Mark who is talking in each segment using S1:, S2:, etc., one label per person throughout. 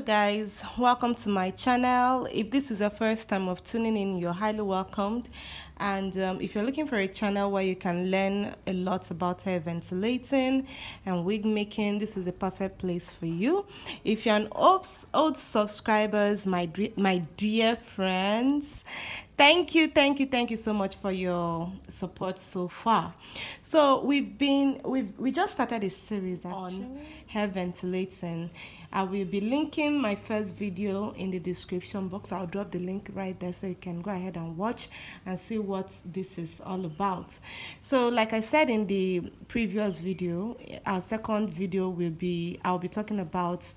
S1: guys, welcome to my channel. If this is your first time of tuning in, you're highly welcomed. And if you're looking for a channel where you can learn a lot about hair ventilating and wig making, this is a perfect place for you. If you're an old subscribers, my dear friends, thank you so much for your support so far. So we just started a series on hair ventilating. I will be linking my first video in the description box. I'll drop the link right there so you can go ahead and watch and see what this is all about. So like I said in the previous video, our second video I'll be talking about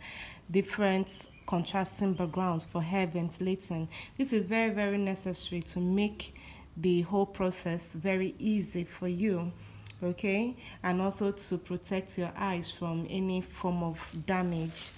S1: different contrasting backgrounds for hair ventilating. This is very necessary to make the whole process very easy for you, okay, and also to protect your eyes from any form of damage.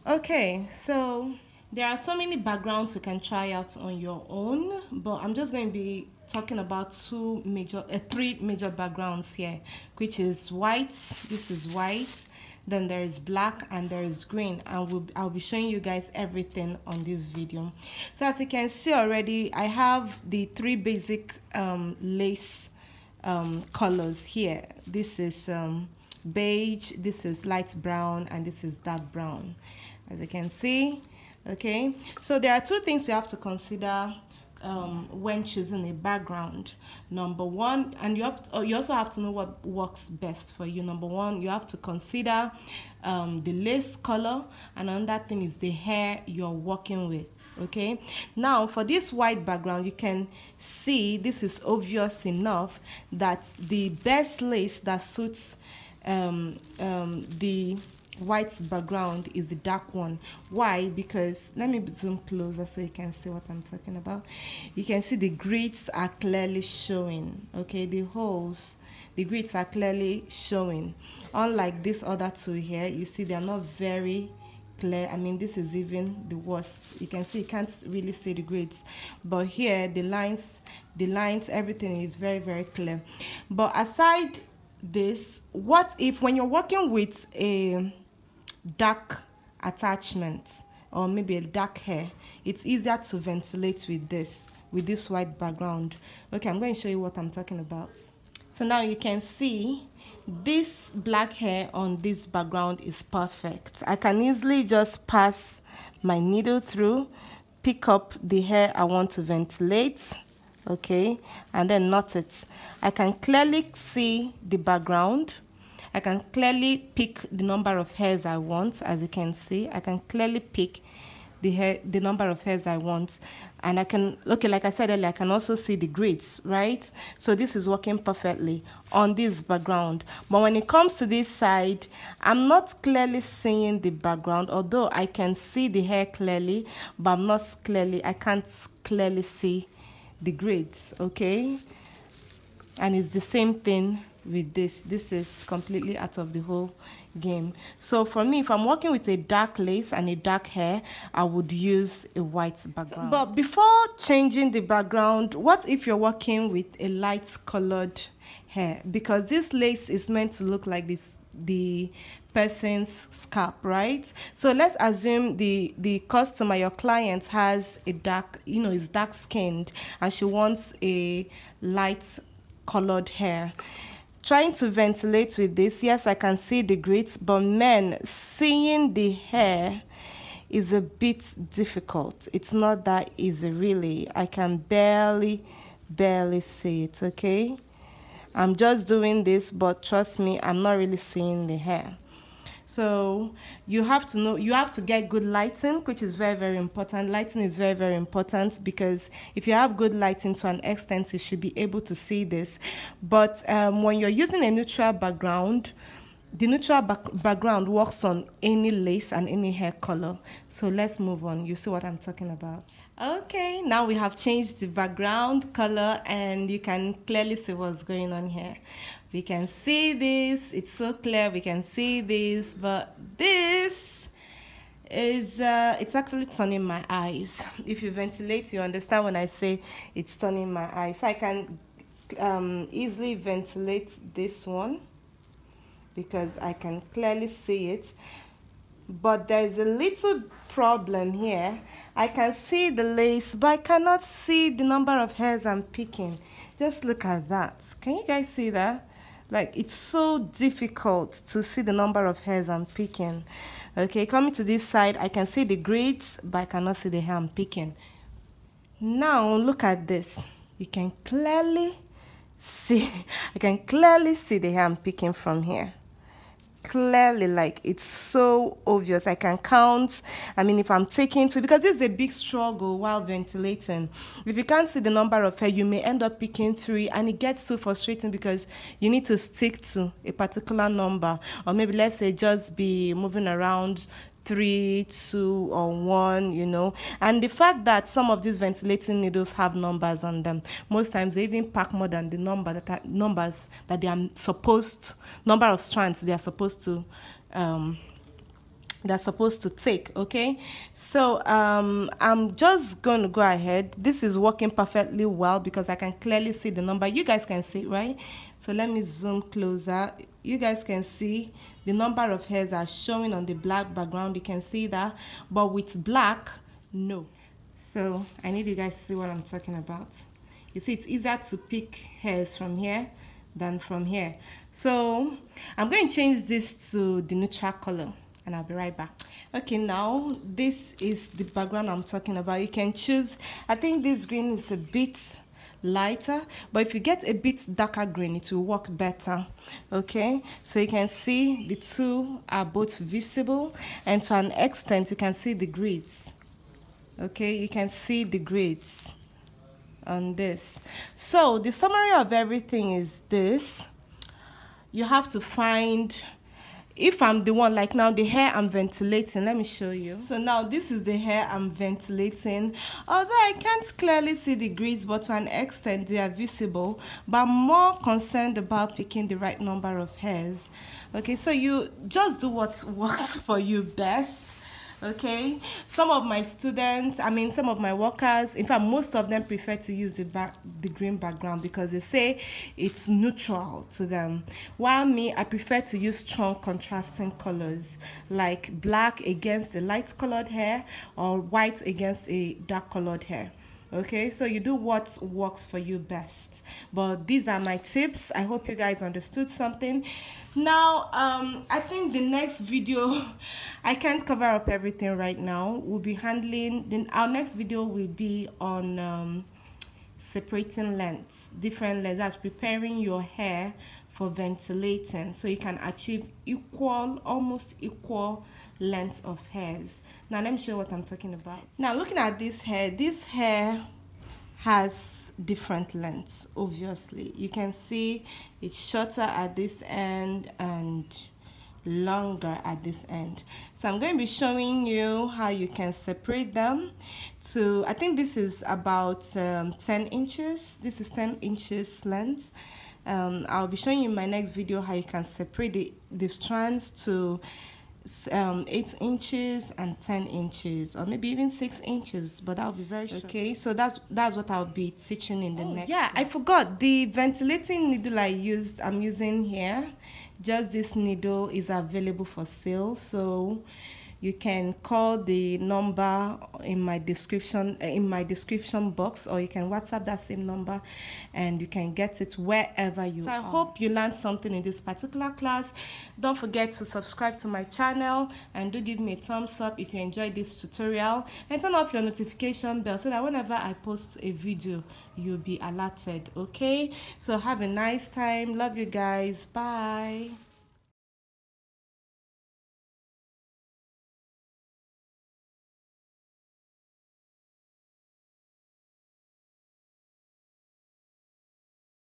S1: Okay, so there are so many backgrounds you can try out on your own, but I'm just going to be talking about three major backgrounds here, which is white. This is white, then there is black, and there is green, and I'll be showing you guys everything on this video. So as you can see already, I have the three basic lace colors here. This is beige, this is light brown, and this is dark brown, as you can see. Okay, so there are two things you have to consider when choosing a background. Number one, and you also have to know what works best for you. Number one, you have to consider the lace color, and another thing is the hair you're working with. Okay, now for this white background, you can see this is obvious enough that the best lace that suits the white background is the dark one. Why? Because let me zoom closer so you can see what I'm talking about. You can see the grits are clearly showing. Okay, the holes, the grits are clearly showing, unlike this other two here. You see they're not very clear. I mean, this is even the worst. You can see, you can't really see the grits, but here the lines, everything is very clear. But aside this, what if when you're working with a dark attachment or maybe a dark hair, it's easier to ventilate with this white background? Okay, I'm going to show you what I'm talking about. So now you can see this black hair on this background is perfect. I can easily just pass my needle through, pick up the hair I want to ventilate, okay, and then knot it. I can clearly see the background. I can clearly pick the number of hairs I want. As you can see, I can clearly pick the number of hairs I want, and I can, okay, like I said earlier, I can also see the grits, right? So this is working perfectly on this background. But when it comes to this side, I'm not clearly seeing the background, although I can see the hair clearly, but I can't clearly see the grits, okay? And it's the same thing with this is completely out of the whole game. So for me, if I'm working with a dark lace and a dark hair, I would use a white background. But before changing the background, what if you're working with a light colored hair? Because this lace is meant to look like the person's scalp, right? So let's assume the customer, your client, has a dark, is dark skinned, and she wants a light colored hair. Trying to ventilate with this, yes, I can see the grits, but man, seeing the hair is a bit difficult. It's not that easy, really. I can barely see it, okay? I'm just doing this, but trust me, I'm not really seeing the hair. So you have to know, you have to get good lighting, which is very important. Lighting is very important, because if you have good lighting to an extent, you should be able to see this. But when you're using a neutral background, the neutral background works on any lace and any hair color. So let's move on. You see what I'm talking about. Okay, now we have changed the background color, and you can clearly see what's going on here. We can see this, it's so clear, we can see this, but this is, it's actually turning my eyes. If you ventilate, you understand when I say it's turning my eyes. So I can easily ventilate this one, because I can clearly see it. but there's a little problem here. I can see the lace, but I cannot see the number of hairs I'm picking. Just look at that. Can you guys see that? Like, it's so difficult to see the number of hairs I'm picking. Okay, coming to this side, I can see the grades, but I cannot see the hair I'm picking. Now look at this. You can clearly see, I can clearly see the hair I'm picking from here. Clearly, like, it's so obvious. I can count. I mean, if I'm taking two, because this is a big struggle while ventilating. If you can't see the number of hair, you may end up picking 3, and it gets so frustrating because you need to stick to a particular number, or maybe let's say just be moving around 3, 2, or 1, you know. And the fact that some of these ventilating needles have numbers on them, most times they even pack more than the number that are numbers that they are supposed, number of strands they are supposed to take. Okay, so I'm just going to go ahead. This is working perfectly well because I can clearly see the number. You guys can see, right? So let me zoom closer. You guys can see the number of hairs are showing on the black background. You can see that, but with black, no. So I need you guys to see what I'm talking about. You see, it's easier to pick hairs from here than from here. So I'm going to change this to the neutral color, and I'll be right back. Okay, now this is the background I'm talking about. You can choose, I think this green is a bit lighter, but if you get a bit darker green, it will work better. Okay, so you can see the two are both visible, and to an extent you can see the grids. Okay, you can see the grids on this. So the summary of everything is this: you have to find, if I'm the one, like now the hair I'm ventilating, let me show you. So now this is the hair I'm ventilating. Although I can't clearly see the grids, but to an extent they are visible, but I'm more concerned about picking the right number of hairs. Okay, so you just do what works for you best. Okay, some of my students, I mean some of my workers, in fact most of them prefer to use the green background because they say it's neutral to them, while me, I prefer to use strong contrasting colors like black against a light colored hair or white against a dark colored hair. Okay, so you do what works for you best, but these are my tips. I hope you guys understood something. Now I think the next video, I can't cover up everything right now. We'll be handling, our next video will be on separating lengths, different lengths. That's preparing your hair for ventilating so you can achieve equal, almost equal lengths of hairs. Now let me show you what I'm talking about. Now looking at this hair has different lengths. Obviously you can see it's shorter at this end and longer at this end. So I'm going to be showing you how you can separate them to, I think this is about 10 inches. This is 10 inches length. I'll be showing you in my next video how you can separate the strands to 8 inches and 10 inches, or maybe even 6 inches, but that'll be very short. Okay, so that's what I'll be teaching in the next. Yeah, I forgot the ventilating needle I'm using here. Just this needle is available for sale, so you can call the number in my description box, or you can WhatsApp that same number and you can get it wherever you are. So I hope you learned something in this particular class. Don't forget to subscribe to my channel and do give me a thumbs up if you enjoyed this tutorial, and turn off your notification bell so that whenever I post a video you'll be alerted. Okay, so have a nice time. Love you guys. Bye.